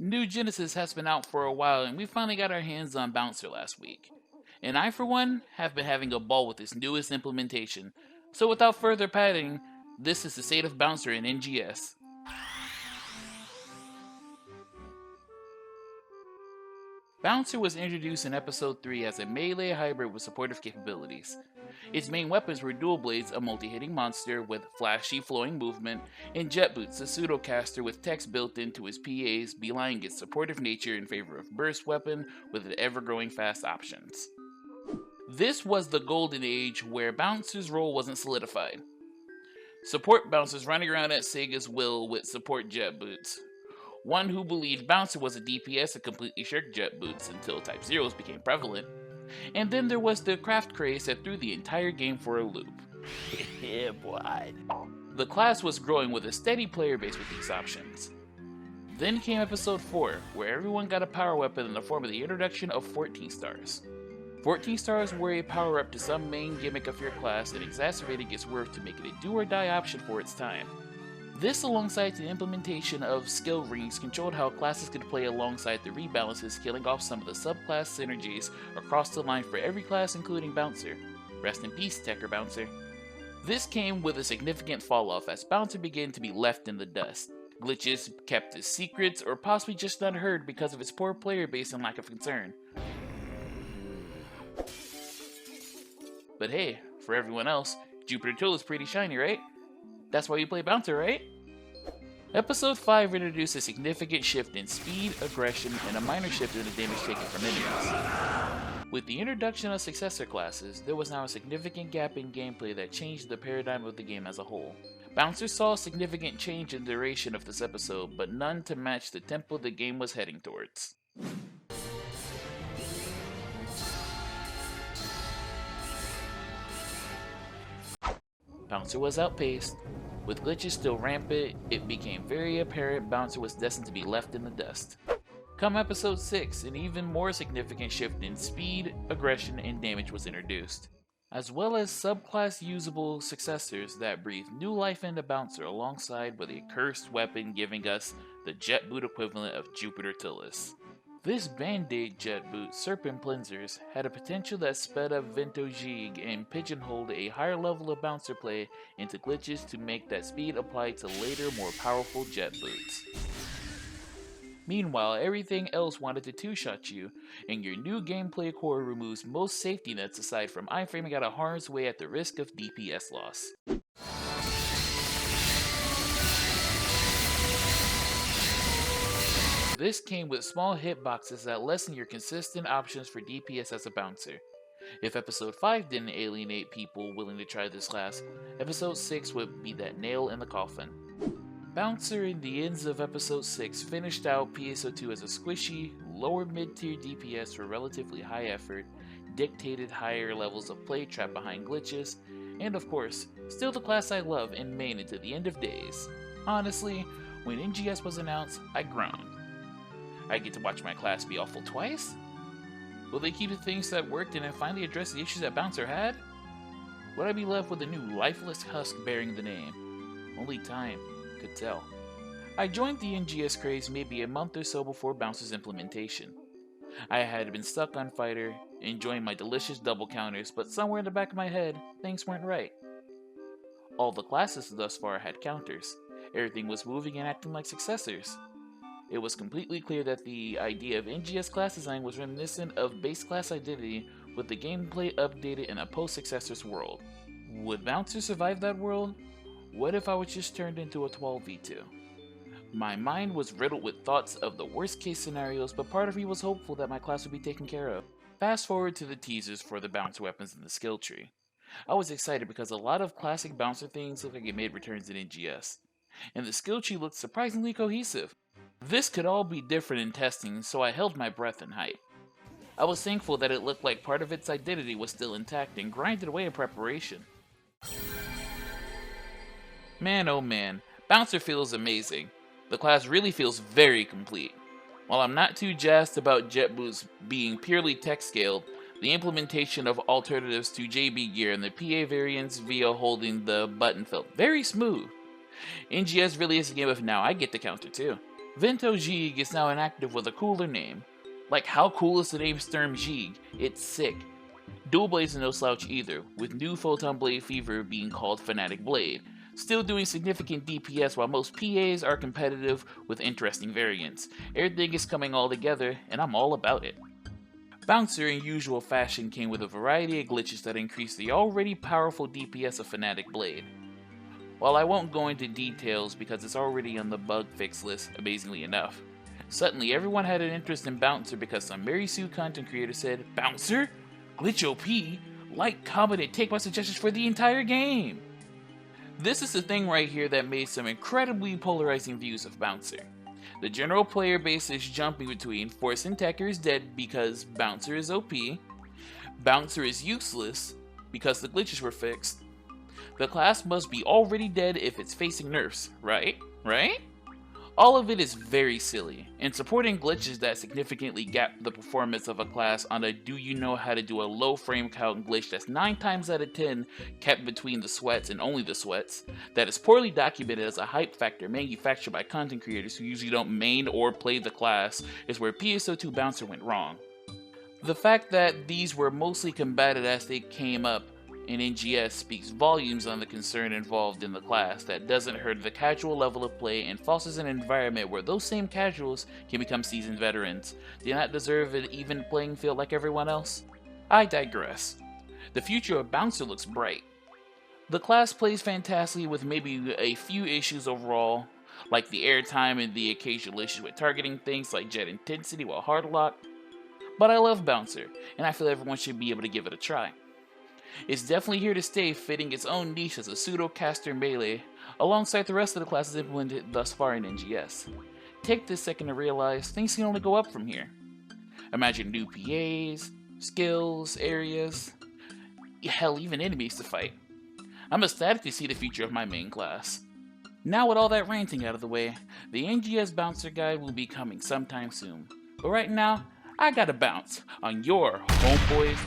New Genesis has been out for a while, and we finally got our hands on Bouncer last week. And I, for one, have been having a ball with this newest implementation. So without further padding, this is the state of Bouncer in NGS. Bouncer was introduced in Episode 3 as a melee hybrid with supportive capabilities. Its main weapons were Dual Blades, a multi-hitting monster with flashy flowing movement, and Jet Boots, a pseudocaster with text built into his PAs, belying its supportive nature in favor of Burst Weapon with ever-growing fast options. This was the golden age where Bouncer's role wasn't solidified. Support Bouncers running around at Sega's will with support Jet Boots. One who believed Bouncer was a DPS and completely shirked Jet Boots until Type Zeros became prevalent. And then there was the craft craze that threw the entire game for a loop. Yeah, boy. The class was growing with a steady player base with these options. Then came Episode 4, where everyone got a power weapon in the form of the introduction of 14 stars. 14 stars were a power-up to some main gimmick of your class that exacerbated its worth to make it a do-or-die option for its time. This, alongside the implementation of skill rings, controlled how classes could play alongside the rebalances, killing off some of the subclass synergies across the line for every class including Bouncer. Rest in peace, Tekker Bouncer. This came with a significant fall-off as Bouncer began to be left in the dust. Glitches kept his secrets, or possibly just unheard because of its poor player base and lack of concern. But hey, for everyone else, Jupiter Till is pretty shiny, right? That's why you play Bouncer, right? Episode 5 introduced a significant shift in speed, aggression, and a minor shift in the damage taken from enemies. With the introduction of successor classes, there was now a significant gap in gameplay that changed the paradigm of the game as a whole. Bouncer saw a significant change in duration of this episode, but none to match the tempo the game was heading towards. Bouncer was outpaced. With glitches still rampant, it became very apparent Bouncer was destined to be left in the dust. Come Episode 6, an even more significant shift in speed, aggression, and damage was introduced, as well as subclass usable successors that breathed new life into Bouncer alongside with a cursed weapon giving us the Jet Boot equivalent of Jupiter Tillis. This Band-Aid Jet Boot, Serpent Cleansers, had a potential that sped up Vento Jig and pigeonholed a higher level of Bouncer play into glitches to make that speed apply to later, more powerful Jet Boots. Meanwhile, everything else wanted to two-shot you, and your new gameplay core removes most safety nets aside from iframing out of harm's way at the risk of DPS loss. This came with small hitboxes that lessen your consistent options for DPS as a Bouncer. If Episode 5 didn't alienate people willing to try this class, Episode 6 would be that nail in the coffin. Bouncer in the ends of Episode 6 finished out PSO2 as a squishy, lower mid-tier DPS for relatively high effort, dictated higher levels of play trapped behind glitches, and of course, still the class I love and main into the end of days. Honestly, when NGS was announced, I groaned. I get to watch my class be awful twice? Will they keep the things that worked and then finally address the issues that Bouncer had? Would I be left with a new lifeless husk bearing the name? Only time could tell. I joined the NGS craze maybe a month or so before Bouncer's implementation. I had been stuck on Fighter, enjoying my delicious double counters, but somewhere in the back of my head, things weren't right. All the classes thus far had counters. Everything was moving and acting like successors. It was completely clear that the idea of NGS class design was reminiscent of base class identity with the gameplay updated in a post-successors world. Would Bouncer survive that world? What if I was just turned into a 12v2? My mind was riddled with thoughts of the worst case scenarios, but part of me was hopeful that my class would be taken care of. Fast forward to the teasers for the Bouncer weapons in the skill tree. I was excited because a lot of classic Bouncer things looked like it made returns in NGS, and the skill tree looked surprisingly cohesive. This could all be different in testing, so I held my breath in hype. I was thankful that it looked like part of its identity was still intact and grinded away in preparation. Man oh man, Bouncer feels amazing. The class really feels very complete. While I'm not too jazzed about Jet Boots being purely tech-scaled, the implementation of alternatives to JB gear and the PA variants via holding the button felt very smooth. NGS really is a game of now I get the counter too. Vento Jig is now inactive with a cooler name. Like, how cool is the name Sturm Jig? It's sick. Dual Blade's no slouch either, with new Photon Blade Fever being called Fanatic Blade, still doing significant DPS while most PAs are competitive with interesting variants. Everything is coming all together, and I'm all about it. Bouncer in usual fashion came with a variety of glitches that increased the already powerful DPS of Fanatic Blade. While I won't go into details because it's already on the bug fix list, amazingly enough. Suddenly everyone had an interest in Bouncer because some Mary Sue content creator said, "Bouncer? Glitch OP? Like, comment, and take my suggestions for the entire game!" This is the thing right here that made some incredibly polarizing views of Bouncer. The general player base is jumping between Force Attacker is dead because Bouncer is OP, Bouncer is useless because the glitches were fixed, the class must be already dead if it's facing nerfs, right? Right? All of it is very silly, and supporting glitches that significantly gap the performance of a class on a do you know how to do a low frame count glitch that's 9 times out of 10 kept between the sweats and only the sweats, that is poorly documented as a hype factor manufactured by content creators who usually don't main or play the class, is where PSO2 Bouncer went wrong. The fact that these were mostly combated as they came up in NGS speaks volumes on the concern involved in the class that doesn't hurt the casual level of play and fosters an environment where those same casuals can become seasoned veterans. Do not deserve an even playing field like everyone else? I digress. The future of Bouncer looks bright. The class plays fantastically with maybe a few issues overall, like the airtime and the occasional issues with targeting things like jet intensity while hard locked. But I love Bouncer, and I feel everyone should be able to give it a try. It's definitely here to stay, fitting its own niche as a pseudo-caster melee, alongside the rest of the classes implemented thus far in NGS. Take this second to realize things can only go up from here. Imagine new PAs, skills, areas, hell, even enemies to fight. I'm ecstatic to see the future of my main class. Now with all that ranting out of the way, the NGS Bouncer guide will be coming sometime soon. But right now, I gotta bounce on your homeboys